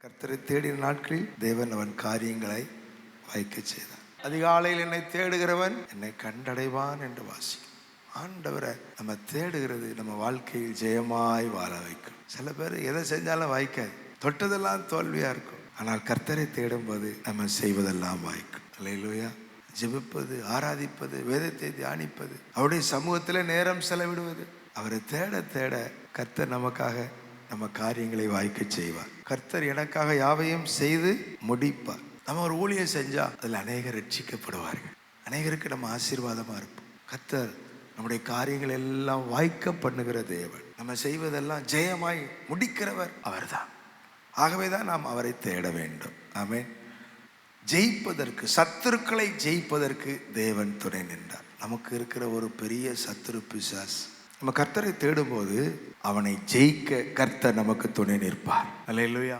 கர்த்தரை தேடின நாட்களில் தேவன் அவன் காரியங்களை வாய்க்க செய்தார். அதிகாலையில் என்னை தேடுகிறவன் என்னை கண்டடைவான் என்று வாசிக்கும். ஆண்டவரை நம்ம தேடுகிறது நம்ம வாழ்க்கையில் ஜெயமாய் வாழ வைக்கும். சில பேர் எதை செஞ்சாலும் வாய்க்காது, தொட்டதெல்லாம் தோல்வியா இருக்கும். ஆனால் கர்த்தரை தேடும்போது நம்ம செய்வதெல்லாம் வாய்க்கும். அல்லேலூயா. ஜெபிப்பது, ஆராதிப்பது, வேதத்தை தியானிப்பது, அவருடைய சமூகத்தில் நேரம் செலவிடுவது, அவரை தேட தேட கர்த்தர் நமக்காக நம்ம காரியங்களை வாய்க்க செய்வார். கர்த்தர் எனக்காக யாவையும் செய்து முடிப்பார். நம்ம ஒரு ஊழியம் செஞ்சா அதில் அநேகர் ரட்சிக்கப்படுவார்கள், அநேகருக்கு நம்ம ஆசீர்வாதமா இருப்போம். கர்த்தர் நம்முடைய காரியங்கள் எல்லாம் வாய்க்க பண்ணுகிற தேவன், நம்ம செய்வதெல்லாம் ஜெயமாய் முடிக்கிறவர் அவர்தான். ஆகவேதான் நாம் அவரை தேட வேண்டும். ஆமென். ஜெயிப்பதற்கு, சத்துருக்களை ஜெயிப்பதற்கு தேவன் துணை நின்றார். நமக்கு இருக்கிற ஒரு பெரிய சத்துரு பிசாசு. நம்ம கர்த்தரை தேடும்போது அவனை ஜெயிக்க கர்த்தர் நமக்கு துணை நிற்பார். அல்லேலூயா.